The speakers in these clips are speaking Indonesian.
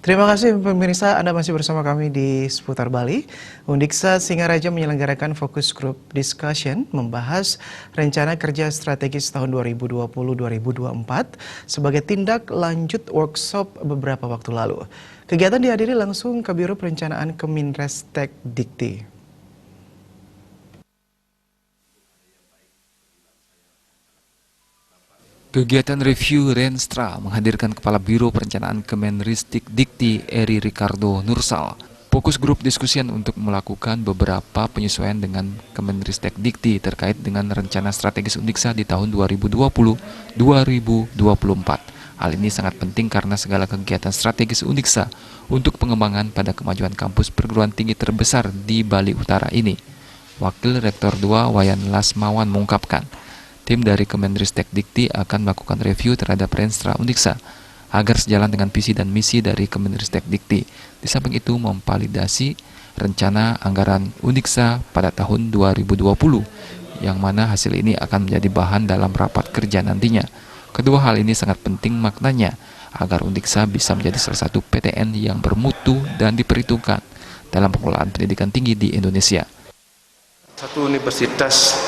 Terima kasih pemirsa, Anda masih bersama kami di Seputar Bali. Undiksa Singaraja menyelenggarakan Focus Group Discussion membahas rencana kerja strategis tahun 2020-2024 sebagai tindak lanjut workshop beberapa waktu lalu. Kegiatan dihadiri langsung Kabiro Perencanaan Kemenristek Dikti. Kegiatan review Renstra menghadirkan Kepala Biro Perencanaan Kemenristek Dikti Eri Ricardo Nursal. Fokus grup diskusian untuk melakukan beberapa penyesuaian dengan Kemenristek Dikti terkait dengan rencana strategis Undiksa di tahun 2020-2024. Hal ini sangat penting karena segala kegiatan strategis Undiksa untuk pengembangan pada kemajuan kampus perguruan tinggi terbesar di Bali Utara ini. Wakil Rektor 2 Wayan Lasmawan mengungkapkan, tim dari Kemenristek Dikti akan melakukan review terhadap Renstra Undiksa agar sejalan dengan visi dan misi dari Kemenristek Dikti. Di samping itu memvalidasi rencana anggaran Undiksa pada tahun 2020, yang mana hasil ini akan menjadi bahan dalam rapat kerja nantinya. Kedua hal ini sangat penting maknanya agar Undiksa bisa menjadi salah satu PTN yang bermutu dan diperhitungkan dalam pengelolaan pendidikan tinggi di Indonesia. Satu universitas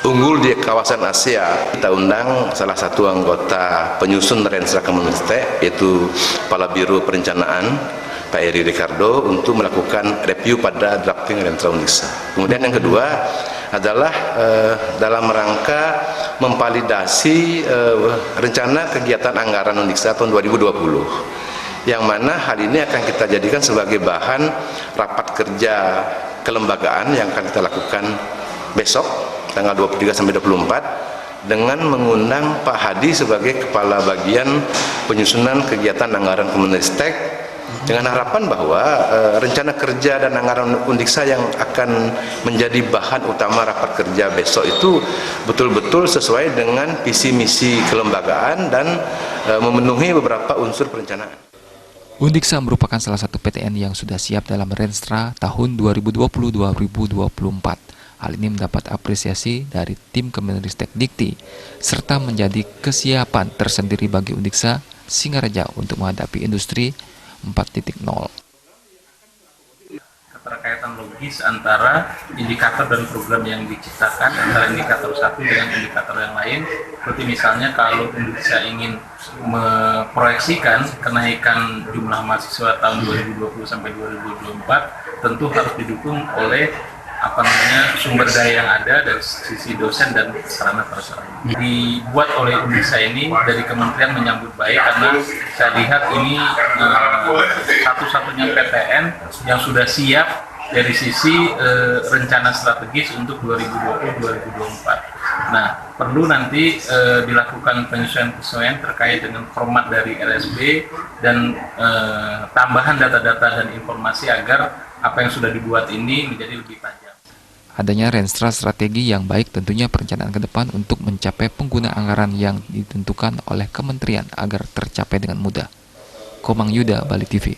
unggul di kawasan Asia. Kita undang salah satu anggota penyusun Renstra Kemenristek, yaitu Kepala Biro Perencanaan Pak Eri Ricardo, untuk melakukan review pada drafting Renstra Undiksa. Kemudian yang kedua adalah dalam rangka memvalidasi rencana kegiatan anggaran Undiksa tahun 2020, yang mana hal ini akan kita jadikan sebagai bahan rapat kerja kelembagaan yang akan kita lakukan besok tanggal 23 sampai 24 dengan mengundang Pak Hadi sebagai Kepala Bagian Penyusunan Kegiatan Anggaran Kemenristek, dengan harapan bahwa rencana kerja dan anggaran Undiksa yang akan menjadi bahan utama rapat kerja besok itu betul-betul sesuai dengan visi misi kelembagaan dan memenuhi beberapa unsur perencanaan. Undiksa merupakan salah satu PTN yang sudah siap dalam Renstra tahun 2020-2024. Hal ini mendapat apresiasi dari tim Kemenristek Dikti, serta menjadi kesiapan tersendiri bagi Undiksa Singaraja untuk menghadapi industri 4.0. Keterkaitan logis antara indikator dan program yang diciptakan, antara indikator satu dengan indikator yang lain. Seperti misalnya kalau Undiksa ingin memproyeksikan kenaikan jumlah mahasiswa tahun 2020 sampai 2024, tentu harus didukung oleh sumber daya yang ada dari sisi dosen dan sarana prasarana. Dibuat oleh Undiksa ini dari kementerian menyambut baik karena saya lihat ini satu-satunya PTN yang sudah siap dari sisi rencana strategis untuk 2020-2024. Nah, perlu nanti dilakukan penyesuaian terkait dengan format dari RSB dan tambahan data-data dan informasi agar apa yang sudah dibuat ini menjadi lebih tajam. Adanya Renstra strategi yang baik tentunya perencanaan ke depan untuk mencapai pengguna anggaran yang ditentukan oleh kementerian agar tercapai dengan mudah. Komang Yuda, Bali TV.